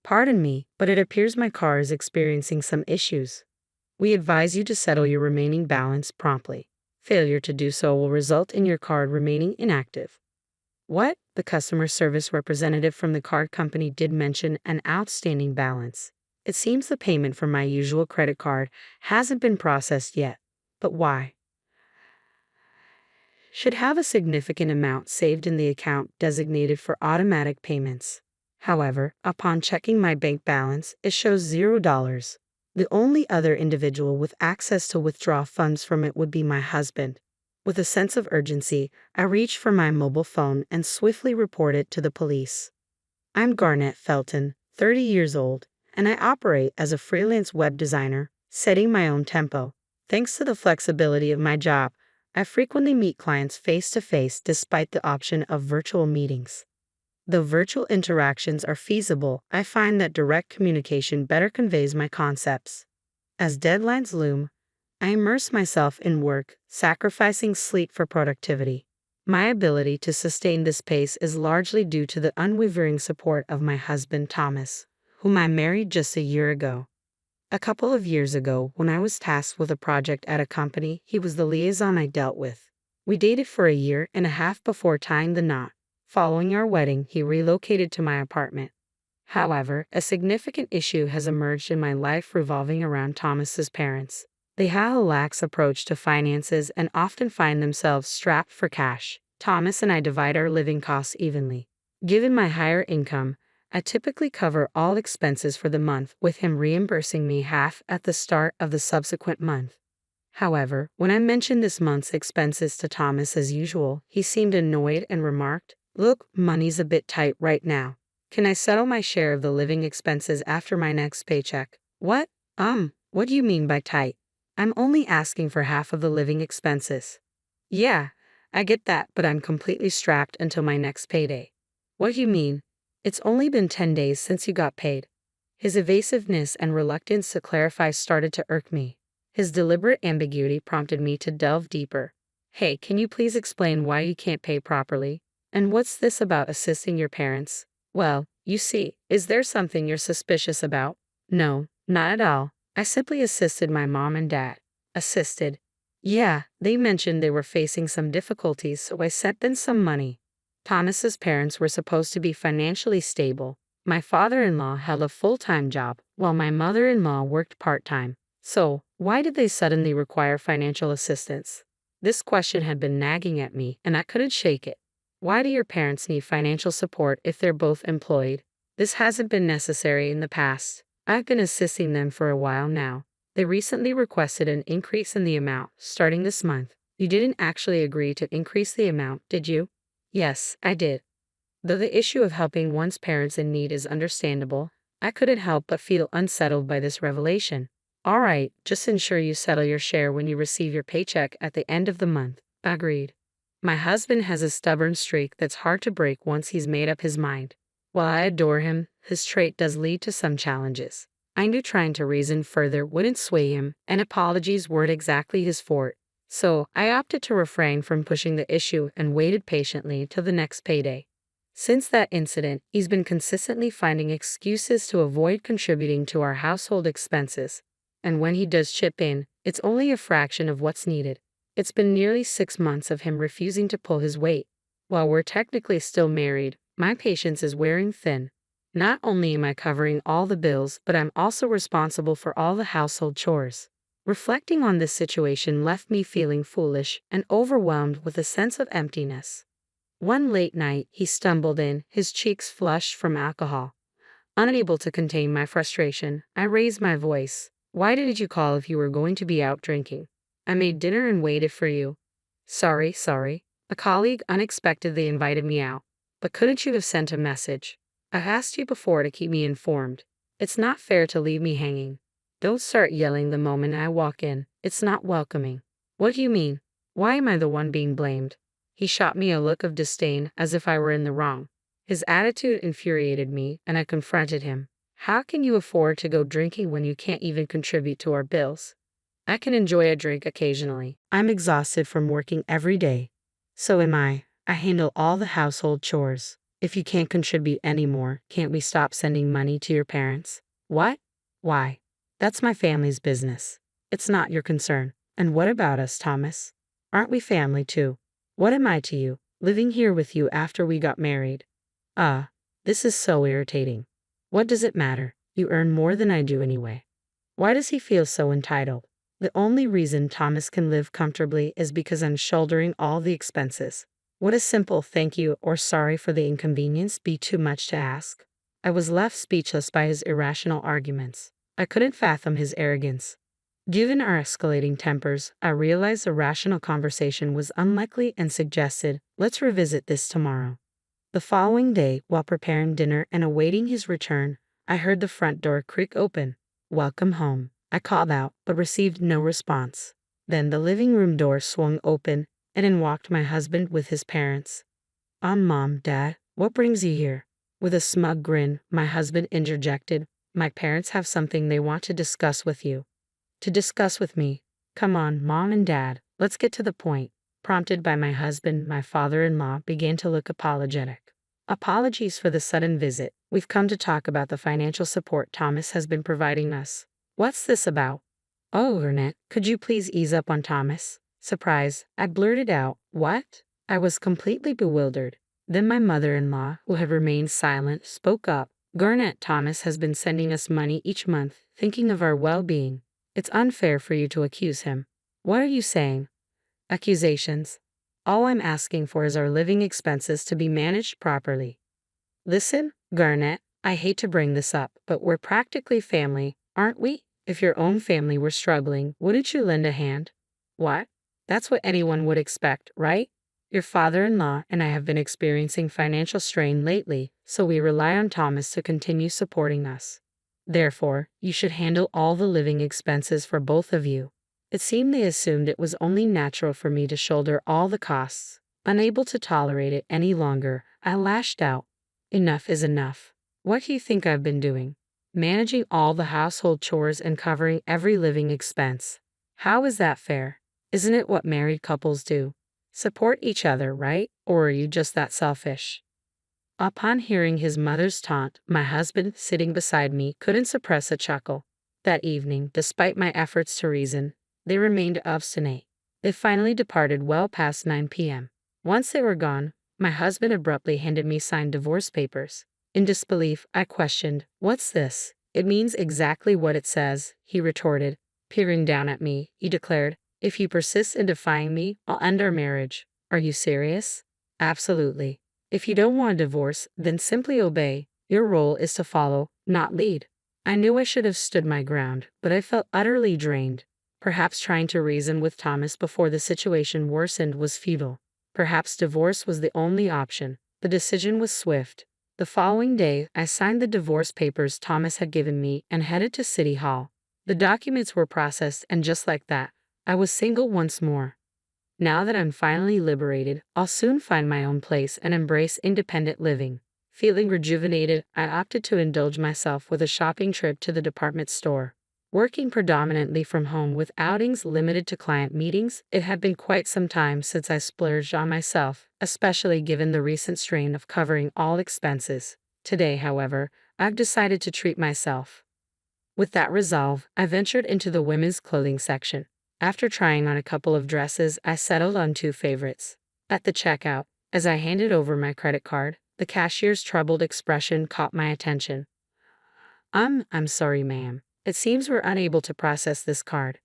Pardon me, but it appears my car is experiencing some issues. We advise you to settle your remaining balance promptly. Failure to do so will result in your card remaining inactive. What? The customer service representative from the card company did mention an outstanding balance. It seems the payment for my usual credit card hasn't been processed yet. But why? Should have a significant amount saved in the account designated for automatic payments. However, upon checking my bank balance, it shows $0. The only other individual with access to withdraw funds from it would be my husband. With a sense of urgency, I reached for my mobile phone and swiftly reported to the police. I'm Garnett Felton, 30 years old, and I operate as a freelance web designer, setting my own tempo. Thanks to the flexibility of my job, I frequently meet clients face to face despite the option of virtual meetings. Though virtual interactions are feasible, I find that direct communication better conveys my concepts. As deadlines loom, I immerse myself in work, sacrificing sleep for productivity. My ability to sustain this pace is largely due to the unwavering support of my husband Thomas, whom I married just a year ago. A couple of years ago, when I was tasked with a project at a company, he was the liaison I dealt with. We dated for a year and a half before tying the knot. Following our wedding, he relocated to my apartment. However, a significant issue has emerged in my life revolving around Thomas's parents. They have a lax approach to finances and often find themselves strapped for cash. Thomas and I divide our living costs evenly. Given my higher income, I typically cover all expenses for the month, with him reimbursing me half at the start of the subsequent month. However, when I mentioned this month's expenses to Thomas as usual, he seemed annoyed and remarked, "Look, money's a bit tight right now. Can I settle my share of the living expenses after my next paycheck?" What? What do you mean by tight? I'm only asking for half of the living expenses. Yeah, I get that, but I'm completely strapped until my next payday. What do you mean? It's only been 10 days since you got paid. His evasiveness and reluctance to clarify started to irk me. His deliberate ambiguity prompted me to delve deeper. Hey, can you please explain why you can't pay properly? And what's this about assisting your parents? Well, you see, is there something you're suspicious about? No, not at all. I simply assisted my mom and dad. Assisted? Yeah, they mentioned they were facing some difficulties, so I sent them some money. Thomas's parents were supposed to be financially stable. My father-in-law held a full-time job, while my mother-in-law worked part-time. So, why did they suddenly require financial assistance? This question had been nagging at me, and I couldn't shake it. Why do your parents need financial support if they're both employed? This hasn't been necessary in the past. I've been assisting them for a while now. They recently requested an increase in the amount, starting this month. You didn't actually agree to increase the amount, did you? Yes, I did. Though the issue of helping one's parents in need is understandable, I couldn't help but feel unsettled by this revelation. All right, just ensure you settle your share when you receive your paycheck at the end of the month. Agreed. My husband has a stubborn streak that's hard to break once he's made up his mind. While I adore him, his trait does lead to some challenges. I knew trying to reason further wouldn't sway him, and apologies weren't exactly his forte. So, I opted to refrain from pushing the issue and waited patiently till the next payday. Since that incident, he's been consistently finding excuses to avoid contributing to our household expenses. And when he does chip in, it's only a fraction of what's needed. It's been nearly 6 months of him refusing to pull his weight. While we're technically still married, my patience is wearing thin. Not only am I covering all the bills, but I'm also responsible for all the household chores. Reflecting on this situation left me feeling foolish and overwhelmed with a sense of emptiness. One late night, he stumbled in, his cheeks flushed from alcohol. Unable to contain my frustration, I raised my voice. "Why didn't you call if you were going to be out drinking? I made dinner and waited for you." Sorry. A colleague unexpectedly invited me out. But couldn't you have sent a message? I've asked you before to keep me informed. It's not fair to leave me hanging. Don't start yelling the moment I walk in. It's not welcoming. What do you mean? Why am I the one being blamed? He shot me a look of disdain, as if I were in the wrong. His attitude infuriated me, and I confronted him. How can you afford to go drinking when you can't even contribute to our bills? I can enjoy a drink occasionally. I'm exhausted from working every day. So am I. I handle all the household chores. If you can't contribute anymore, can't we stop sending money to your parents? What? Why? That's my family's business. It's not your concern. And what about us, Thomas? Aren't we family too? What am I to you, living here with you after we got married? This is so irritating. What does it matter? You earn more than I do anyway. Why does he feel so entitled? The only reason Thomas can live comfortably is because I'm shouldering all the expenses. Would a simple thank you or sorry for the inconvenience be too much to ask? I was left speechless by his irrational arguments. I couldn't fathom his arrogance. Given our escalating tempers, I realized a rational conversation was unlikely and suggested, let's revisit this tomorrow. The following day, while preparing dinner and awaiting his return, I heard the front door creak open. "Welcome home," I called out, but received no response. Then the living room door swung open, and in walked my husband with his parents. Mom, Dad, what brings you here?" With a smug grin, my husband interjected, "My parents have something they want to discuss with you." "To discuss with me? Come on, Mom and Dad, let's get to the point." Prompted by my husband, my father-in-law began to look apologetic. "Apologies for the sudden visit. We've come to talk about the financial support Thomas has been providing us." "What's this about?" "Oh, Ernest, could you please ease up on Thomas?" Surprised, I blurted out, "What?" I was completely bewildered. Then my mother-in-law, who had remained silent, spoke up. "Garnett, Thomas has been sending us money each month, thinking of our well-being. It's unfair for you to accuse him." "What are you saying?" "Accusations. All I'm asking for is our living expenses to be managed properly. Listen, Garnett, I hate to bring this up, but we're practically family, aren't we? If your own family were struggling, wouldn't you lend a hand?" "What? That's what anyone would expect, right? Your father-in-law and I have been experiencing financial strain lately, so we rely on Thomas to continue supporting us. Therefore, you should handle all the living expenses for both of you." It seemed they assumed it was only natural for me to shoulder all the costs. Unable to tolerate it any longer, I lashed out. "Enough is enough. What do you think I've been doing? Managing all the household chores and covering every living expense. How is that fair? Isn't it what married couples do? Support each other, right? Or are you just that selfish?" Upon hearing his mother's taunt, my husband, sitting beside me, couldn't suppress a chuckle. That evening, despite my efforts to reason, they remained obstinate. They finally departed well past 9 p.m. Once they were gone, my husband abruptly handed me signed divorce papers. In disbelief, I questioned, "What's this?" "It means exactly what it says," he retorted. Peering down at me, he declared, "If you persist in defying me, I'll end our marriage." "Are you serious?" "Absolutely. If you don't want a divorce, then simply obey. Your role is to follow, not lead." I knew I should have stood my ground, but I felt utterly drained. Perhaps trying to reason with Thomas before the situation worsened was futile. Perhaps divorce was the only option. The decision was swift. The following day, I signed the divorce papers Thomas had given me and headed to City Hall. The documents were processed, and just like that, I was single once more. Now that I'm finally liberated, I'll soon find my own place and embrace independent living. Feeling rejuvenated, I opted to indulge myself with a shopping trip to the department store. Working predominantly from home with outings limited to client meetings, it had been quite some time since I splurged on myself, especially given the recent strain of covering all expenses. Today, however, I've decided to treat myself. With that resolve, I ventured into the women's clothing section. After trying on a couple of dresses, I settled on two favorites. At the checkout, as I handed over my credit card, the cashier's troubled expression caught my attention. I'm sorry, ma'am. It seems we're unable to process this card."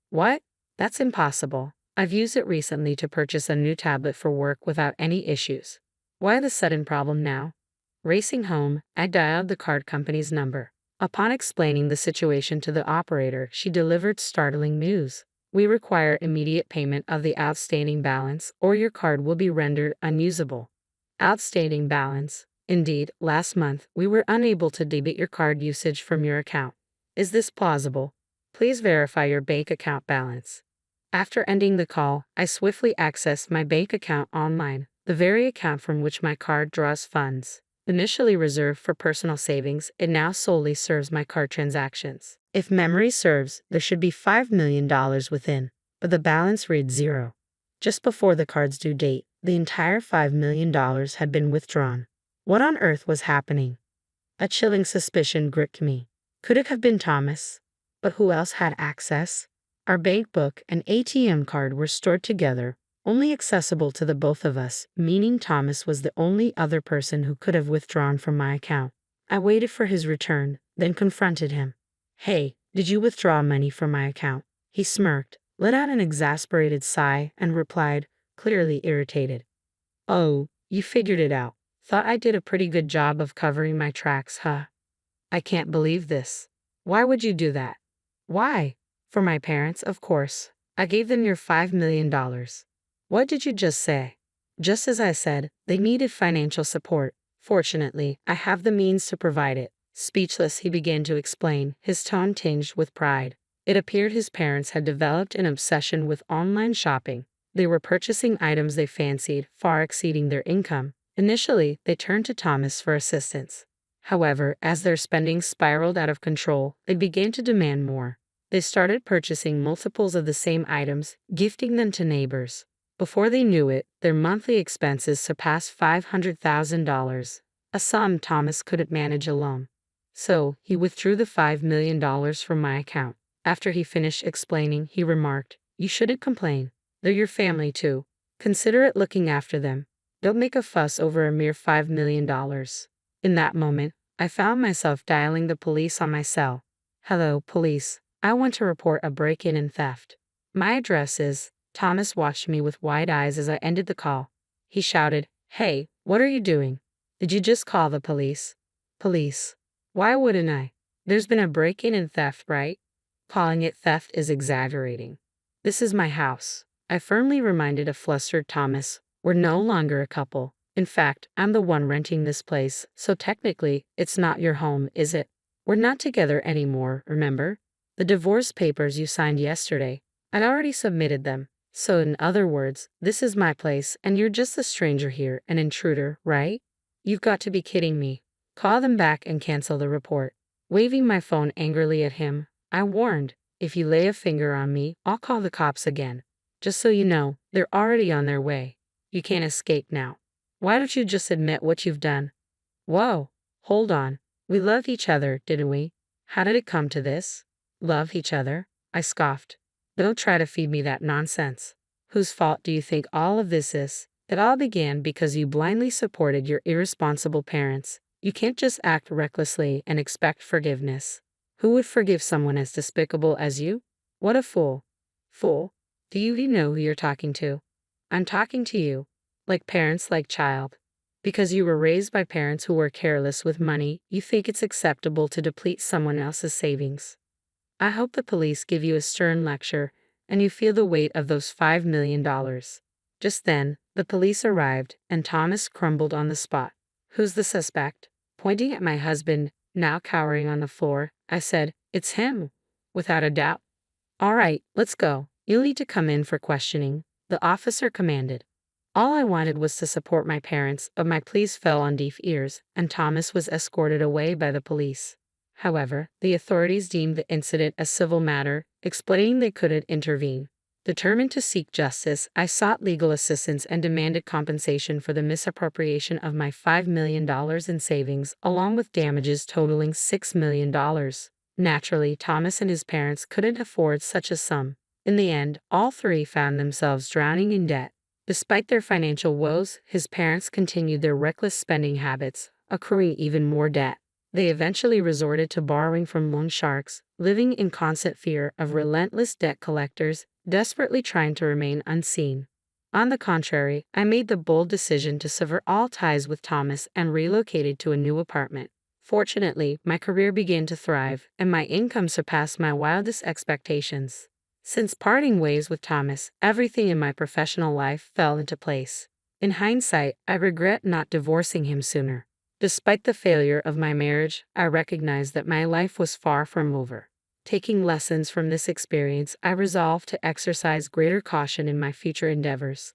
"What? That's impossible. I've used it recently to purchase a new tablet for work without any issues." "Why the sudden problem now?" Racing home, I dialed the card company's number. Upon explaining the situation to the operator, she delivered startling news. "We require immediate payment of the outstanding balance, or your card will be rendered unusable." Outstanding balance. Indeed, last month, we were unable to debit your card usage from your account. Is this plausible? Please verify your bank account balance. After ending the call, I swiftly accessed my bank account online, the very account from which my card draws funds. Initially reserved for personal savings, it now solely serves my card transactions. If memory serves, there should be $5 million within, but the balance reads zero. Just before the card's due date, the entire $5 million had been withdrawn. What on earth was happening? A chilling suspicion gripped me. Could it have been Thomas? But who else had access? Our bank book and ATM card were stored together, only accessible to the both of us, meaning Thomas was the only other person who could have withdrawn from my account. I waited for his return, then confronted him. Hey, did you withdraw money from my account? He smirked, let out an exasperated sigh, and replied, clearly irritated. Oh, you figured it out. Thought I did a pretty good job of covering my tracks, huh? I can't believe this. Why would you do that? Why? For my parents, of course. I gave them your $5 million. What did you just say? Just as I said, they needed financial support. Fortunately, I have the means to provide it. Speechless, he began to explain, his tone tinged with pride. It appeared his parents had developed an obsession with online shopping. They were purchasing items they fancied, far exceeding their income. Initially, they turned to Thomas for assistance. However, as their spending spiraled out of control, they began to demand more. They started purchasing multiples of the same items, gifting them to neighbors. Before they knew it, their monthly expenses surpassed $500,000, a sum Thomas couldn't manage alone. So, he withdrew the $5 million from my account. After he finished explaining, he remarked, "You shouldn't complain. They're your family too. Consider it looking after them. Don't make a fuss over a mere $5 million. In that moment, I found myself dialing the police on my cell. Hello, police. I want to report a break-in and theft. My address is... Thomas watched me with wide eyes as I ended the call. He shouted, "Hey, what are you doing? Did you just call the police?" Police. Why wouldn't I? There's been a break-in and theft, right? Calling it theft is exaggerating. This is my house. I firmly reminded a flustered Thomas. We're no longer a couple. In fact, I'm the one renting this place, so technically, it's not your home, is it? We're not together anymore, remember? The divorce papers you signed yesterday, I'd already submitted them. So in other words, this is my place and you're just a stranger here, an intruder, right? You've got to be kidding me. Call them back and cancel the report. Waving my phone angrily at him, I warned, if you lay a finger on me, I'll call the cops again. Just so you know, they're already on their way. You can't escape now. Why don't you just admit what you've done? Whoa, hold on. We loved each other, didn't we? How did it come to this? Love each other? I scoffed. Don't try to feed me that nonsense. Whose fault do you think all of this is? It all began because you blindly supported your irresponsible parents. You can't just act recklessly and expect forgiveness. Who would forgive someone as despicable as you? What a fool. Fool? Do you even know who you're talking to? I'm talking to you. Like parents, like child. Because you were raised by parents who were careless with money, you think it's acceptable to deplete someone else's savings. I hope the police give you a stern lecture and you feel the weight of those $5 million. Just then, the police arrived and Thomas crumbled on the spot. Who's the suspect? Pointing at my husband, now cowering on the floor, I said, "It's him." Without a doubt. "All right, let's go. You'll need to come in for questioning," the officer commanded. All I wanted was to support my parents, but my pleas fell on deaf ears, and Thomas was escorted away by the police. However, the authorities deemed the incident a civil matter, explaining they couldn't intervene. Determined to seek justice, I sought legal assistance and demanded compensation for the misappropriation of my $5 million in savings, along with damages totaling $6 million. Naturally, Thomas and his parents couldn't afford such a sum. In the end, all three found themselves drowning in debt. Despite their financial woes, his parents continued their reckless spending habits, accruing even more debt. They eventually resorted to borrowing from loan sharks, living in constant fear of relentless debt collectors, desperately trying to remain unseen. On the contrary, I made the bold decision to sever all ties with Thomas and relocated to a new apartment. Fortunately, my career began to thrive, and my income surpassed my wildest expectations. Since parting ways with Thomas, everything in my professional life fell into place. In hindsight, I regret not divorcing him sooner. Despite the failure of my marriage, I recognized that my life was far from over. Taking lessons from this experience, I resolved to exercise greater caution in my future endeavors.